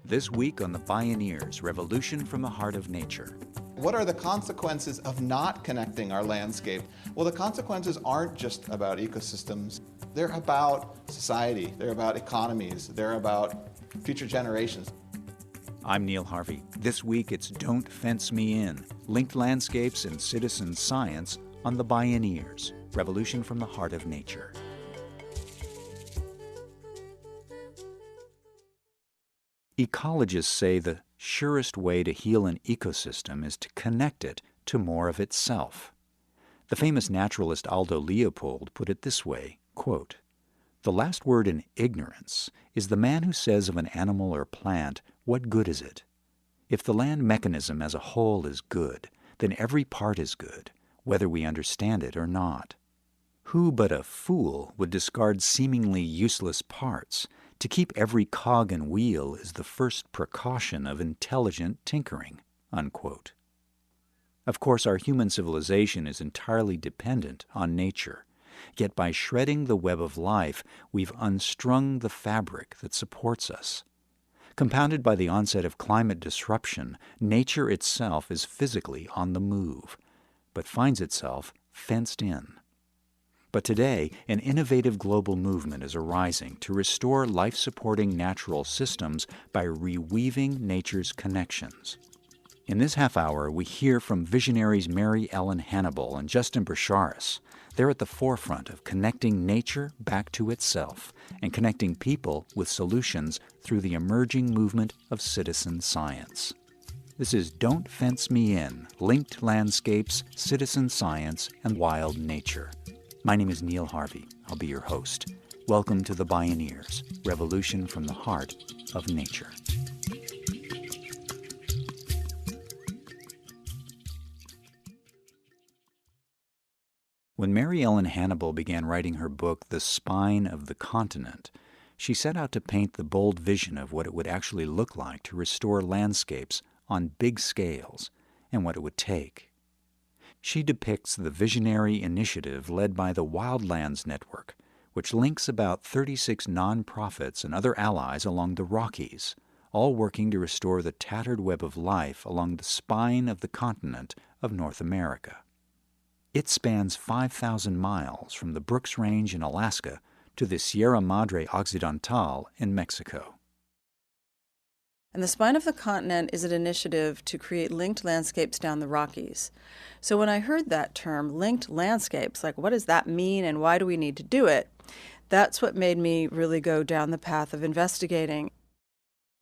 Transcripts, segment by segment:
This week on the Bioneers, Revolution from the Heart of Nature. What are the consequences of not connecting our landscape? Well, the consequences aren't just about ecosystems. They're about society, they're about economies, they're about future generations. I'm Neil Harvey. This week it's Don't Fence Me In, Linked Landscapes and Citizen Science on the Bioneers, Revolution from the Heart of Nature. Ecologists say the surest way to heal an ecosystem is to connect it to more of itself. The famous naturalist Aldo Leopold put it this way, quote, "The last word in ignorance is the man who says of an animal or plant, what good is it? If the land mechanism as a whole is good, then every part is good, whether we understand it or not. Who but a fool would discard seemingly useless parts? To keep every cog and wheel is the first precaution of intelligent tinkering," unquote. Of course, our human civilization is entirely dependent on nature. Yet by shredding the web of life, we've unstrung the fabric that supports us. Compounded by the onset of climate disruption, nature itself is physically on the move, but finds itself fenced in. But today, an innovative global movement is arising to restore life-supporting natural systems by reweaving nature's connections. In this half hour, we hear from visionaries Mary Ellen Hannibal and Justin Brashares. They're at the forefront of connecting nature back to itself and connecting people with solutions through the emerging movement of citizen science. This is Don't Fence Me In, Linked Landscapes, Citizen Science, and Wild Nature. My name is Neil Harvey. I'll be your host. Welcome to the Bioneers, Revolution from the Heart of Nature. When Mary Ellen Hannibal began writing her book, The Spine of the Continent, she set out to paint the bold vision of what it would actually look like to restore landscapes on big scales and what it would take. She depicts the visionary initiative led by the Wildlands Network, which links about 36 nonprofits and other allies along the Rockies, all working to restore the tattered web of life along the spine of the continent of North America. It spans 5,000 miles from the Brooks Range in Alaska to the Sierra Madre Occidental in Mexico. And the Spine of the Continent is an initiative to create linked landscapes down the Rockies. So when I heard that term, linked landscapes, like what does that mean and why do we need to do it? That's what made me really go down the path of investigating.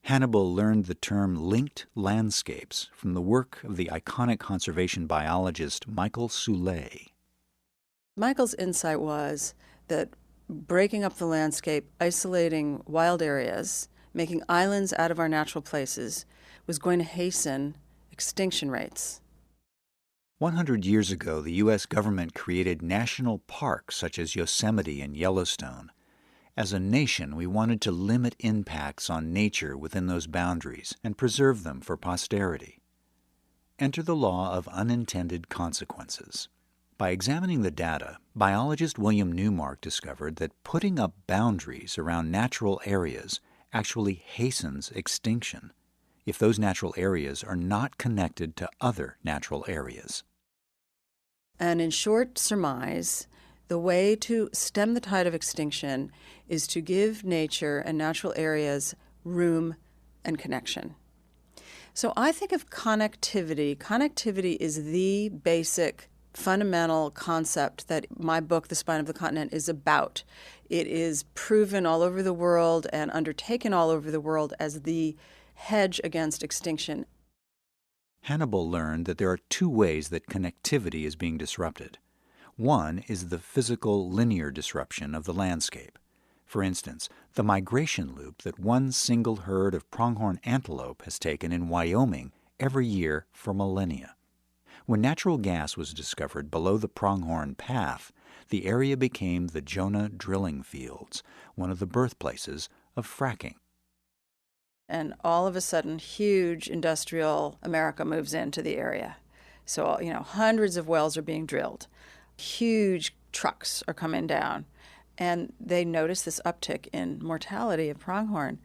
Hannibal learned the term linked landscapes from the work of the iconic conservation biologist Michael Soule. Michael's insight was that breaking up the landscape, isolating wild areas, making islands out of our natural places, was going to hasten extinction rates. 100 years ago, the U.S. government created national parks such as Yosemite and Yellowstone. As a nation, we wanted to limit impacts on nature within those boundaries and preserve them for posterity. Enter the law of unintended consequences. By examining the data, biologist William Newmark discovered that putting up boundaries around natural areas actually hastens extinction if those natural areas are not connected to other natural areas. And in short surmise, the way to stem the tide of extinction is to give nature and natural areas room and connection. So I think of connectivity. Connectivity is the basic fundamental concept that my book, The Spine of the Continent, is about. It is proven all over the world and undertaken all over the world as the hedge against extinction. Hannibal learned that there are two ways that connectivity is being disrupted. One is the physical linear disruption of the landscape. For instance, the migration loop that one single herd of pronghorn antelope has taken in Wyoming every year for millennia. When natural gas was discovered below the Pronghorn Path, the area became the Jonah drilling fields, one of the birthplaces of fracking. And all of a sudden, huge industrial America moves into the area. So, hundreds of wells are being drilled. Huge trucks are coming down. And they notice this uptick in mortality of pronghorn.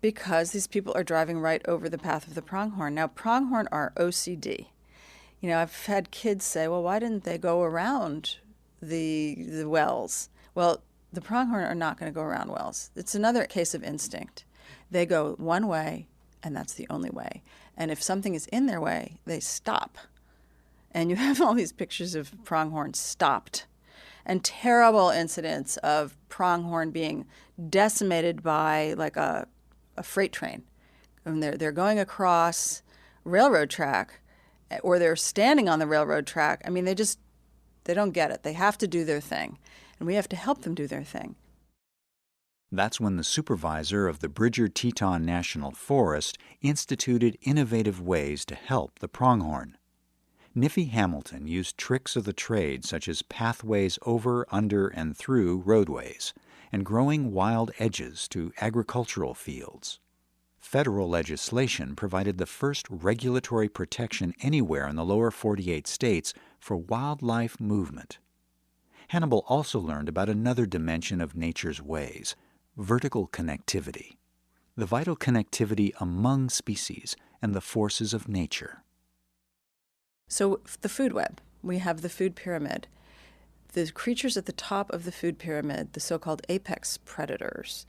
Because these people are driving right over the path of the pronghorn. Now, pronghorn are OCD. You know, I've had kids say, well, why didn't they go around the wells? Well, the pronghorn are not going to go around wells. It's another case of instinct. They go one way, and that's the only way. And if something is in their way, they stop. And you have all these pictures of pronghorns stopped, and terrible incidents of pronghorn being decimated by like a freight train. And they're going across railroad track, or they're standing on the railroad track. I mean, they don't get it. They have to do their thing, and we have to help them do their thing. That's when the supervisor of the Bridger-Teton National Forest instituted innovative ways to help the pronghorn. Niffy Hamilton used tricks of the trade such as pathways over, under, and through roadways, and growing wild edges to agricultural fields. Federal legislation provided the first regulatory protection anywhere in the lower 48 states for wildlife movement. Hannibal also learned about another dimension of nature's ways, vertical connectivity, the vital connectivity among species and the forces of nature. So the food web, we have the food pyramid. The creatures at the top of the food pyramid, the so-called apex predators,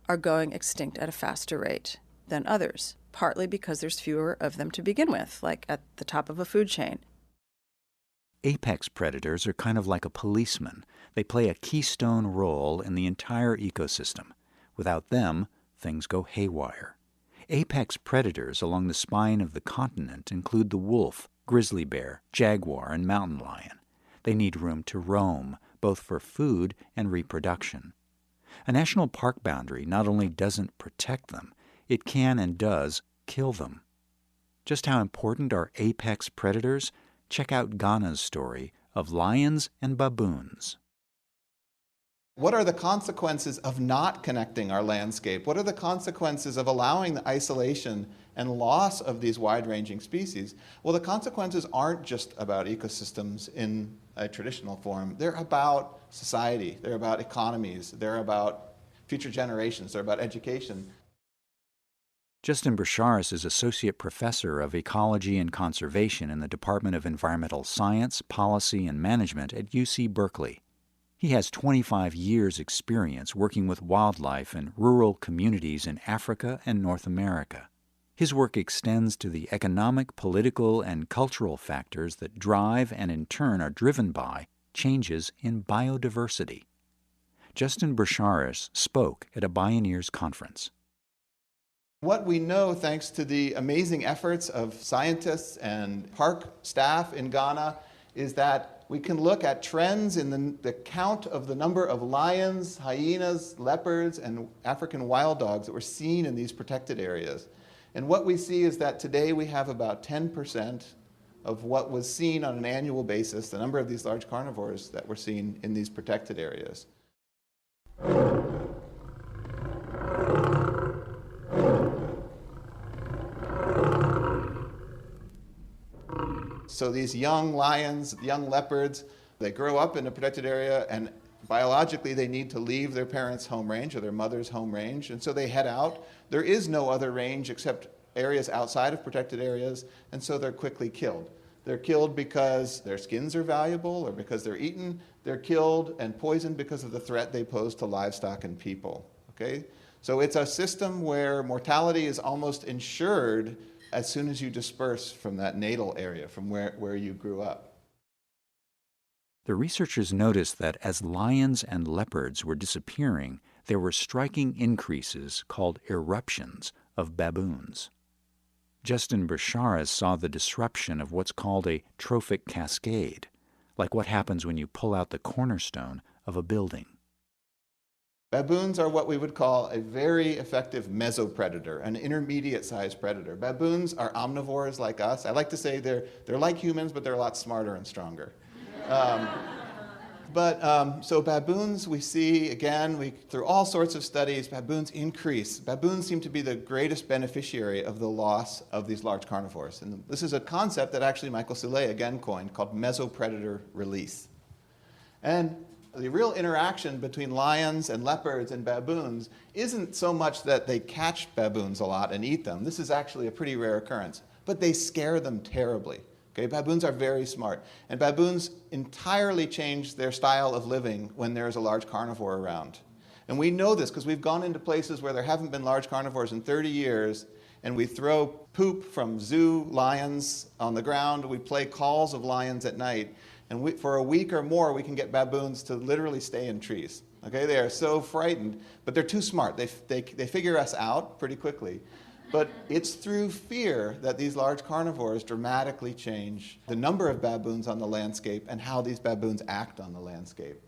are going extinct at a faster rate than others, partly because there's fewer of them to begin with, like at the top of a food chain. Apex predators are kind of like a policeman. They play a keystone role in the entire ecosystem. Without them, things go haywire. Apex predators along the spine of the continent include the wolf, grizzly bear, jaguar, and mountain lion. They need room to roam, both for food and reproduction. A national park boundary not only doesn't protect them, it can and does kill them. Just how important are apex predators? Check out Ghana's story of lions and baboons. What are the consequences of not connecting our landscape? What are the consequences of allowing the isolation and loss of these wide-ranging species? Well, the consequences aren't just about ecosystems in a traditional form. They're about society. They're about economies. They're about future generations. They're about education. Justin Brashares is Associate Professor of Ecology and Conservation in the Department of Environmental Science, Policy, and Management at UC Berkeley. He has 25 years' experience working with wildlife in rural communities in Africa and North America. His work extends to the economic, political, and cultural factors that drive and in turn are driven by changes in biodiversity. Justin Brashares spoke at a Bioneers conference. What we know, thanks to the amazing efforts of scientists and park staff in Ghana, is that we can look at trends in the count of the number of lions, hyenas, leopards, and African wild dogs that were seen in these protected areas. And what we see is that today we have about 10% of what was seen on an annual basis, the number of these large carnivores that were seen in these protected areas. So these young lions, young leopards, they grow up in a protected area, and biologically they need to leave their parents' home range or their mother's home range, and so they head out. There is no other range except areas outside of protected areas, and so they're quickly killed. They're killed because their skins are valuable or because they're eaten. They're killed and poisoned because of the threat they pose to livestock and people. Okay? So it's a system where mortality is almost ensured as soon as you disperse from that natal area, from where you grew up. The researchers noticed that as lions and leopards were disappearing, there were striking increases called eruptions of baboons. Justin Brashares saw the disruption of what's called a trophic cascade, like what happens when you pull out the cornerstone of a building. Baboons are what we would call a very effective mesopredator, an intermediate-sized predator. Baboons are omnivores like us. I like to say they're like humans, but they're a lot smarter and stronger. So baboons, we see, again, through all sorts of studies, baboons increase. Baboons seem to be the greatest beneficiary of the loss of these large carnivores. And this is a concept that actually Michael Soule again coined, called mesopredator release. And The real interaction between lions and leopards and baboons isn't so much that they catch baboons a lot and eat them. This is actually a pretty rare occurrence. But they scare them terribly. Okay? Baboons are very smart. And baboons entirely change their style of living when there's a large carnivore around. And we know this because we've gone into places where there haven't been large carnivores in 30 years, and we throw poop from zoo lions on the ground. We play calls of lions at night. And for a week or more, we can get baboons to literally stay in trees. Okay, they are so frightened, but they're too smart. They figure us out pretty quickly. But it's through fear that these large carnivores dramatically change the number of baboons on the landscape and how these baboons act on the landscape.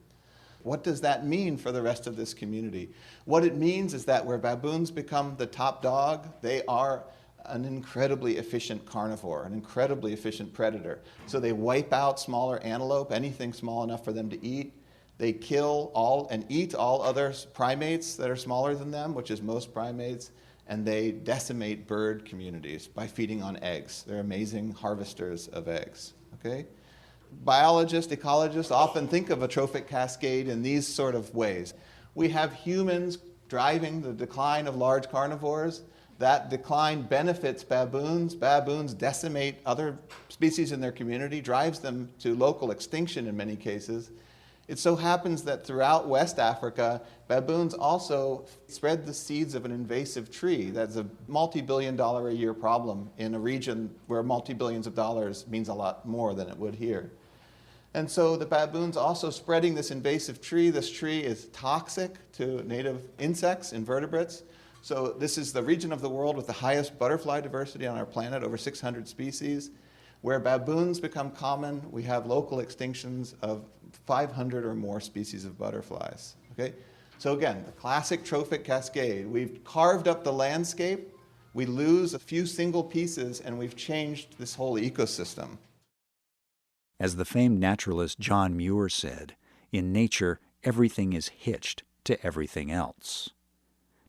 What does that mean for the rest of this community? What it means is that where baboons become the top dog, they are an incredibly efficient carnivore, an incredibly efficient predator. So they wipe out smaller antelope, anything small enough for them to eat. They kill all and eat all other primates that are smaller than them, which is most primates, and they decimate bird communities by feeding on eggs. They're amazing harvesters of eggs. Okay? Biologists, ecologists often think of a trophic cascade in these sort of ways. We have humans driving the decline of large carnivores. That decline benefits baboons. Baboons decimate other species in their community, drives them to local extinction in many cases. It so happens that throughout West Africa, baboons also spread the seeds of an invasive tree. That's a multi-billion-dollar a year problem in a region where multi-billions of dollars means a lot more than it would here. And so the baboons also spreading this invasive tree. This tree is toxic to native insects, invertebrates. So this is the region of the world with the highest butterfly diversity on our planet, over 600 species. Where baboons become common, we have local extinctions of 500 or more species of butterflies. Okay? So again, the classic trophic cascade. We've carved up the landscape, we lose a few single pieces, and we've changed this whole ecosystem. As the famed naturalist John Muir said, in nature, everything is hitched to everything else.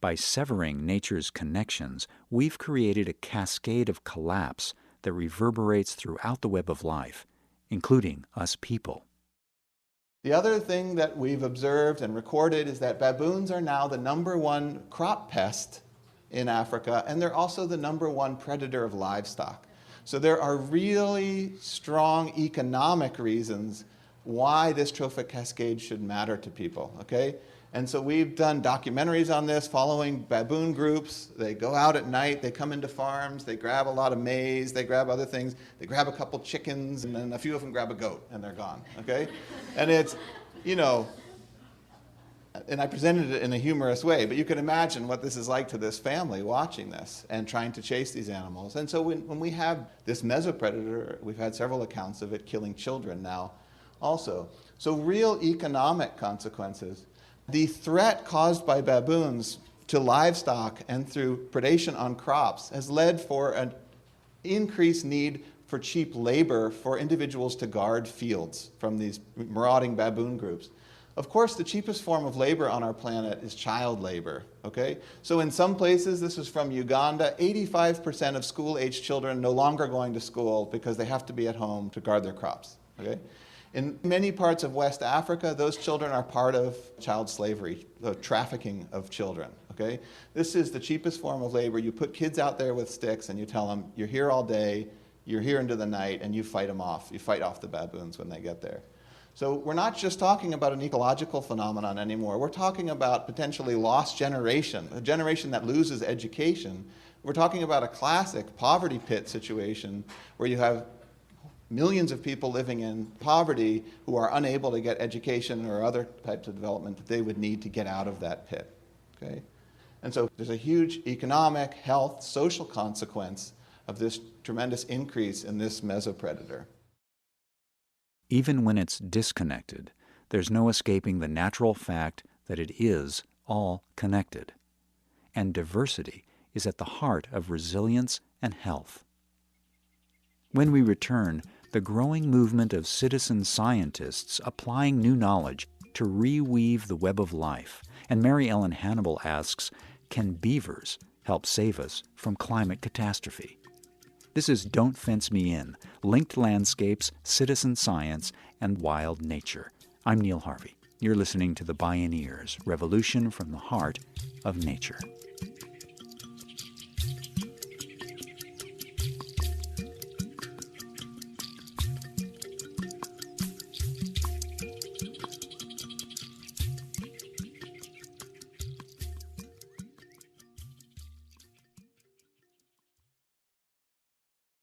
By severing nature's connections, we've created a cascade of collapse that reverberates throughout the web of life, including us people. The other thing that we've observed and recorded is that baboons are now the #1 crop pest in Africa, and they're also the #1 predator of livestock. So there are really strong economic reasons why this trophic cascade should matter to people, okay? And so we've done documentaries on this, following baboon groups. They go out at night, they come into farms, they grab a lot of maize, they grab other things, they grab a couple chickens, and then a few of them grab a goat, and they're gone, okay? And it's, you know, and I presented it in a humorous way, but you can imagine what this is like to this family watching this and trying to chase these animals. And so when we have this mesopredator, we've had several accounts of it killing children now also. So real economic consequences. The threat caused by baboons to livestock and through predation on crops has led for an increased need for cheap labor for individuals to guard fields from these marauding baboon groups. Of course, the cheapest form of labor on our planet is child labor, okay? So in some places, this is from Uganda, 85% of school-aged children no longer going to school because they have to be at home to guard their crops, okay? In many parts of West Africa, those children are part of child slavery, the trafficking of children, okay? This is the cheapest form of labor. You put kids out there with sticks and you tell them, you're here all day, you're here into the night, and you fight them off. You fight off the baboons when they get there. So we're not just talking about an ecological phenomenon anymore. We're talking about potentially lost generation, a generation that loses education. We're talking about a classic poverty pit situation where you have millions of people living in poverty who are unable to get education or other types of development that they would need to get out of that pit. Okay? And so there's a huge economic, health, social consequence of this tremendous increase in this mesopredator. Even when it's disconnected, there's no escaping the natural fact that it is all connected. And diversity is at the heart of resilience and health. When we return, the growing movement of citizen scientists applying new knowledge to reweave the web of life. And Mary Ellen Hannibal asks, can beavers help save us from climate catastrophe? This is Don't Fence Me In, Linked Landscapes, Citizen Science, and Wild Nature. I'm Neil Harvey. You're listening to the Bioneers, Revolution from the Heart of Nature.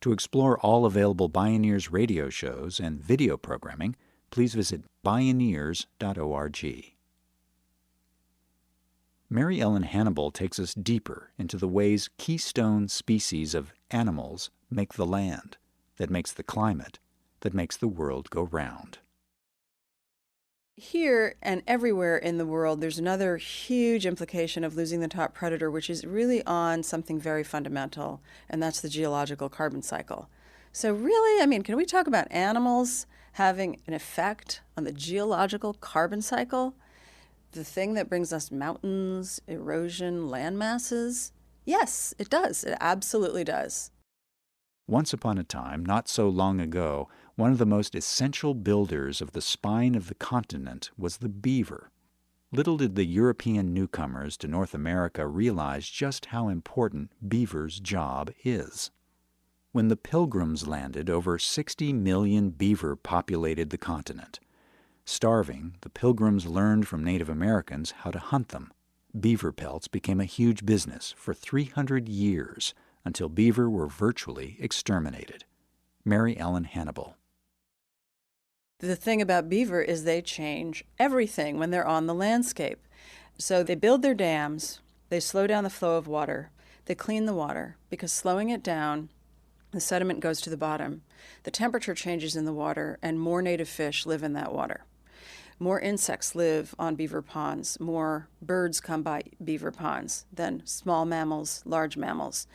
To explore all available Bioneers radio shows and video programming, please visit bioneers.org. Mary Ellen Hannibal takes us deeper into the ways keystone species of animals make the land, that makes the climate, that makes the world go round. Here and everywhere in the world, there's another huge implication of losing the top predator, which is really on something very fundamental, and that's the geological carbon cycle. So really, can we talk about animals having an effect on the geological carbon cycle? The thing that brings us mountains, erosion, land masses? Yes, it does. It absolutely does. Once upon a time, not so long ago, one of the most essential builders of the spine of the continent was the beaver. Little did the European newcomers to North America realize just how important beaver's job is. When the Pilgrims landed, over 60 million beaver populated the continent. Starving, the Pilgrims learned from Native Americans how to hunt them. Beaver pelts became a huge business for 300 years, until beaver were virtually exterminated. Mary Ellen Hannibal. The thing about beaver is they change everything when they're on the landscape. So they build their dams, they slow down the flow of water, they clean the water, because slowing it down, the sediment goes to the bottom. The temperature changes in the water, and more native fish live in that water. More insects live on beaver ponds, more birds come by beaver ponds than small mammals, large mammals.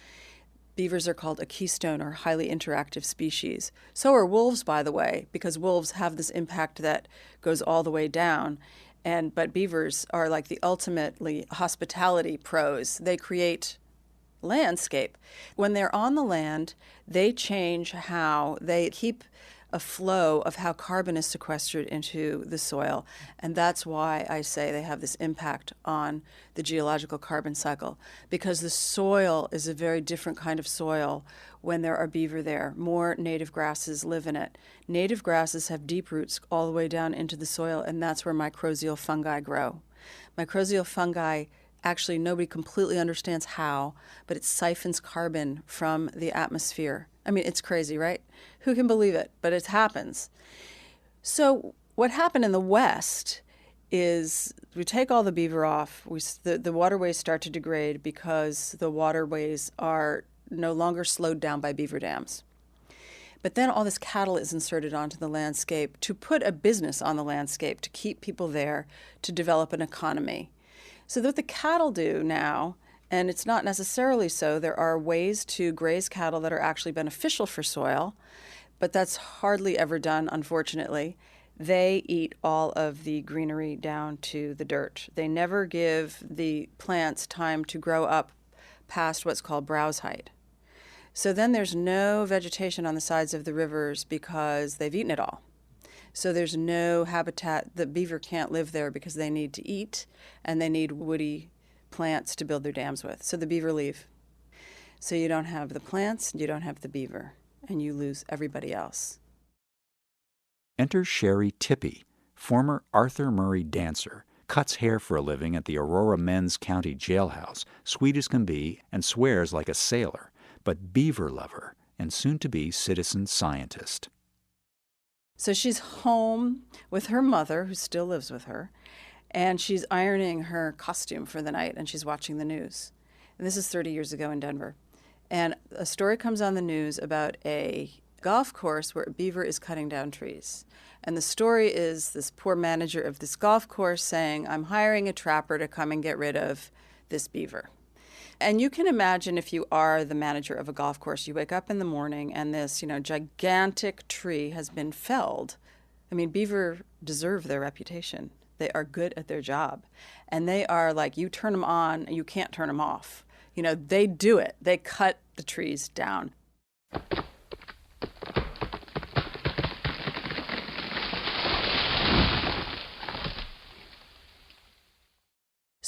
Beavers are called a keystone or highly interactive species. So are wolves, by the way, because wolves have this impact that goes all the way down. But beavers are like the ultimately hospitality pros. They create landscape. When they're on the land, they change how they keep a flow of how carbon is sequestered into the soil. And that's why I say they have this impact on the geological carbon cycle, because the soil is a very different kind of soil when there are beaver there. More native grasses live in it. Native grasses have deep roots all the way down into the soil, and that's where mycorrhizal fungi grow. Mycorrhizal fungi, actually nobody completely understands how, but it siphons carbon from the atmosphere. It's crazy, right? Who can believe it? But it happens. So what happened in the West is we take all the beaver off. The waterways start to degrade because the waterways are no longer slowed down by beaver dams. But then all this cattle is inserted onto the landscape to put a business on the landscape, to keep people there, to develop an economy. So what the cattle do now, and it's not necessarily so, there are ways to graze cattle that are actually beneficial for soil, but that's hardly ever done, unfortunately. They eat all of the greenery down to the dirt. They never give the plants time to grow up past what's called browse height. So then there's no vegetation on the sides of the rivers because they've eaten it all. So there's no habitat. The beaver can't live there because they need to eat and they need woody plants to build their dams with. So the beaver leave. So you don't have the plants, you don't have the beaver, and you lose everybody else. Enter Sherry Tippie, former Arthur Murray dancer, cuts hair for a living at the Aurora Men's County Jailhouse, sweet as can be, and swears like a sailor, but beaver lover and soon-to-be citizen scientist. So she's home with her mother, who still lives with her, and she's ironing her costume for the night, and she's watching the news. And this is 30 years ago in Denver. And a story comes on the news about a golf course where a beaver is cutting down trees. And the story is this poor manager of this golf course saying, I'm hiring a trapper to come and get rid of this beaver. And you can imagine if you are the manager of a golf course, you wake up in the morning and this, gigantic tree has been felled. Beaver deserve their reputation. They are good at their job. And they are like, you turn them on, you can't turn them off. They do it. They cut the trees down.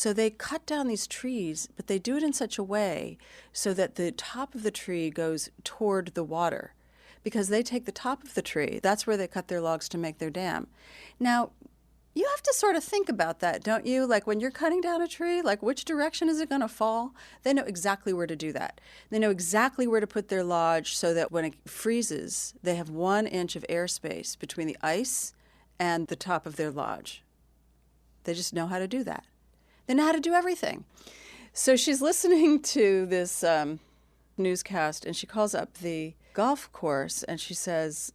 So they cut down these trees, but they do it in such a way so that the top of the tree goes toward the water, because they take the top of the tree. That's where they cut their logs to make their dam. Now, you have to sort of think about that, don't you? Like when you're cutting down a tree, like which direction is it going to fall? They know exactly where to do that. They know exactly where to put their lodge so that when it freezes, they have 1 inch of airspace between the ice and the top of their lodge. They just know how to do that. They know how to do everything. So she's listening to this newscast, and she calls up the golf course, and she says,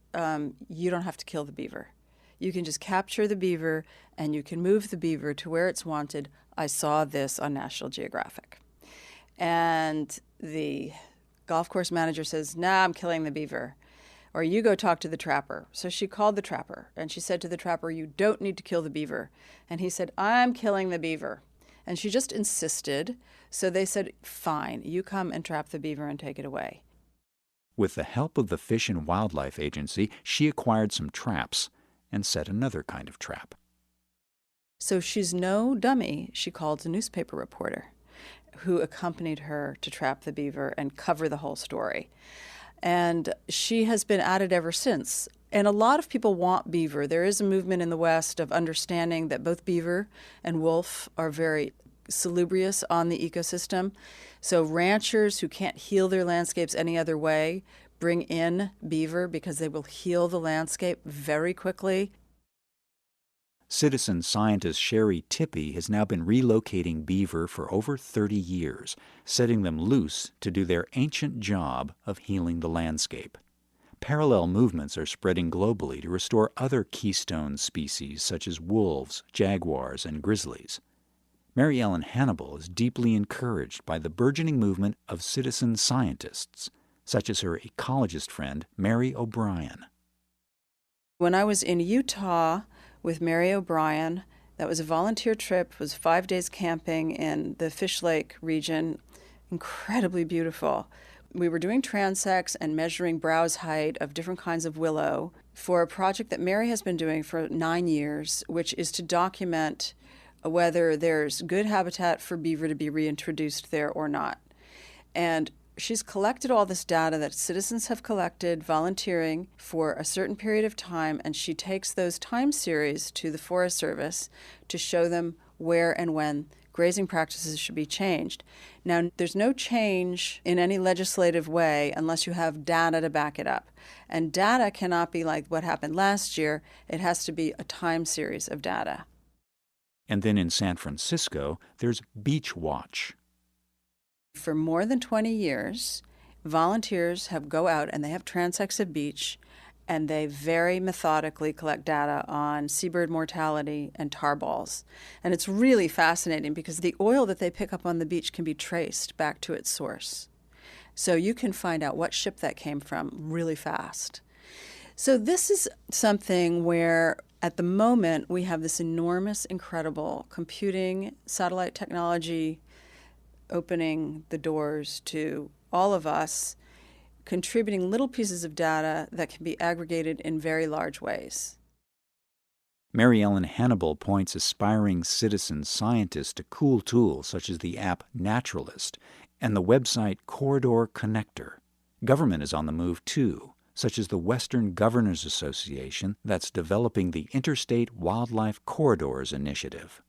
you don't have to kill the beaver. You can just capture the beaver, and you can move the beaver to where it's wanted. I saw this on National Geographic. And the golf course manager says, nah, I'm killing the beaver. Or you go talk to the trapper. So she called the trapper, and she said to the trapper, you don't need to kill the beaver. And he said, I'm killing the beaver. And she just insisted. So they said, fine, you come and trap the beaver and take it away. With the help of the Fish and Wildlife Agency, she acquired some traps and set another kind of trap. So she's no dummy. She called a newspaper reporter who accompanied her to trap the beaver and cover the whole story. And she has been at it ever since. And a lot of people want beaver. There is a movement in the West of understanding that both beaver and wolf are very salubrious on the ecosystem. So ranchers who can't heal their landscapes any other way bring in beaver because they will heal the landscape very quickly. Citizen scientist Sherry Tippey has now been relocating beaver for over 30 years, setting them loose to do their ancient job of healing the landscape. Parallel movements are spreading globally to restore other keystone species such as wolves, jaguars, and grizzlies. Mary Ellen Hannibal is deeply encouraged by the burgeoning movement of citizen scientists, such as her ecologist friend, Mary O'Brien. When I was in Utah with Mary O'Brien, that was a volunteer trip. It was 5 days camping in the Fish Lake region. Incredibly beautiful. We were doing transects and measuring browse height of different kinds of willow for a project that Mary has been doing for 9 years, which is to document whether there's good habitat for beaver to be reintroduced there or not. And she's collected all this data that citizens have collected volunteering for a certain period of time, and she takes those time series to the Forest Service to show them where and when grazing practices should be changed. Now, there's no change in any legislative way unless you have data to back it up. And data cannot be like what happened last year. It has to be a time series of data. And then in San Francisco, there's Beach Watch. For more than 20 years, volunteers go out and they have transects of beach, and they very methodically collect data on seabird mortality and tar balls. And it's really fascinating because the oil that they pick up on the beach can be traced back to its source. So you can find out what ship that came from really fast. So this is something where at the moment we have this enormous, incredible computing, satellite technology opening the doors to all of us, contributing little pieces of data that can be aggregated in very large ways. Mary Ellen Hannibal points aspiring citizen scientists to cool tools such as the app Naturalist and the website Corridor Connector. Government is on the move too, such as the Western Governors Association that's developing the Interstate Wildlife Corridors Initiative.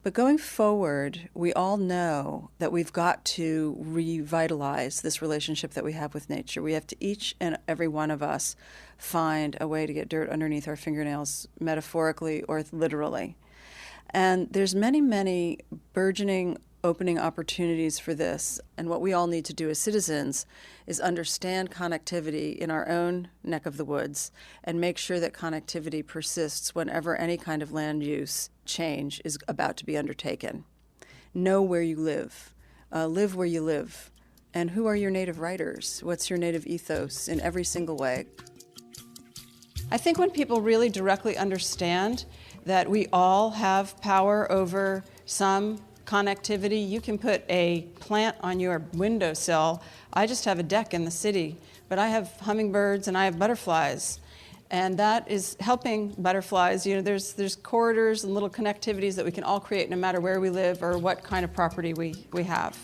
But going forward, we all know that we've got to revitalize this relationship that we have with nature. We have to, each and every one of us, find a way to get dirt underneath our fingernails, metaphorically or literally. And there's many, many burgeoning opening opportunities for this. And what we all need to do as citizens is understand connectivity in our own neck of the woods and make sure that connectivity persists whenever any kind of land use change is about to be undertaken. Know where you live. Live where you live. And who are your native writers? What's your native ethos in every single way? I think when people really directly understand that we all have power over some connectivity, you can put a plant on your windowsill. I just have a deck in the city, but I have hummingbirds and I have butterflies. And that is helping butterflies. There's corridors and little connectivities that we can all create no matter where we live or what kind of property we have.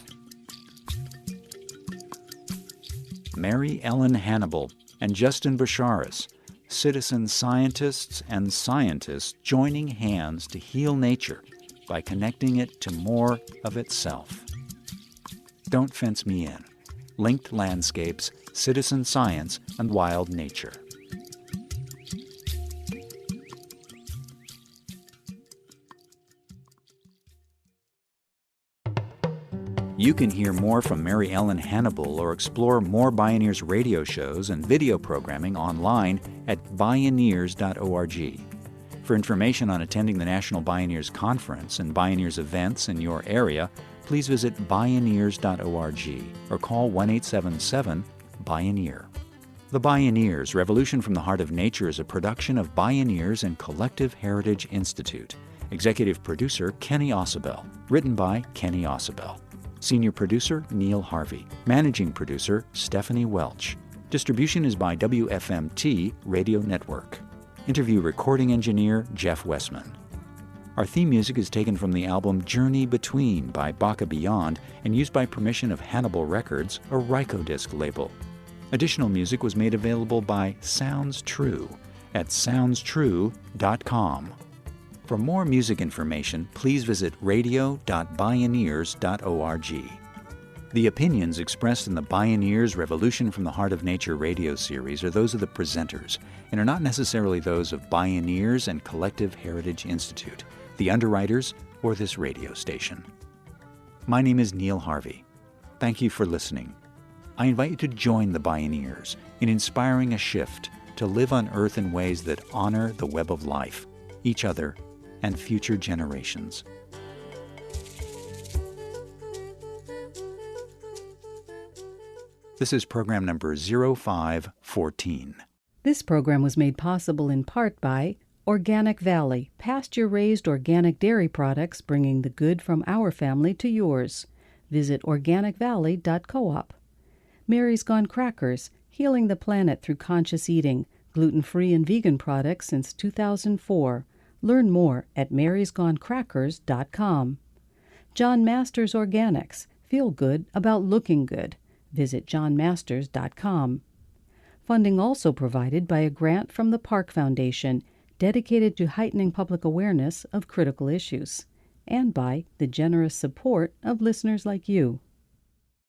Mary Ellen Hannibal and Justin Brashares, citizen scientists and scientists joining hands to heal nature by connecting it to more of itself. Don't Fence Me In. Linked Landscapes, Citizen Science, and Wild Nature. You can hear more from Mary Ellen Hannibal or explore more Bioneers radio shows and video programming online at Bioneers.org. For information on attending the National Bioneers Conference and Bioneers events in your area, please visit Bioneers.org or call 1-877-BIONEER. The Bioneers, Revolution from the Heart of Nature is a production of Bioneers and Collective Heritage Institute. Executive producer Kenny Ausubel. Written by Kenny Ausubel. Senior producer Neil Harvey. Managing producer Stephanie Welch. Distribution is by WFMT Radio Network. Interview recording engineer Jeff Westman. Our theme music is taken from the album Journey Between by Baka Beyond and used by permission of Hannibal Records, a Rykodisc label. Additional music was made available by Sounds True at soundstrue.com. For more music information, please visit radio.bioneers.org. The opinions expressed in the Bioneers Revolution from the Heart of Nature radio series are those of the presenters and are not necessarily those of Bioneers and Collective Heritage Institute, the underwriters, or this radio station. My name is Neil Harvey. Thank you for listening. I invite you to join the Bioneers in inspiring a shift to live on Earth in ways that honor the web of life, each other, and future generations. This is program number 0514. This program was made possible in part by Organic Valley, pasture-raised organic dairy products bringing the good from our family to yours. Visit organicvalley.coop. Mary's Gone Crackers, healing the planet through conscious eating, gluten-free and vegan products since 2004. Learn more at marysgonecrackers.com. John Masters Organics. Feel good about looking good. Visit johnmasters.com. Funding also provided by a grant from the Park Foundation, dedicated to heightening public awareness of critical issues, and by the generous support of listeners like you.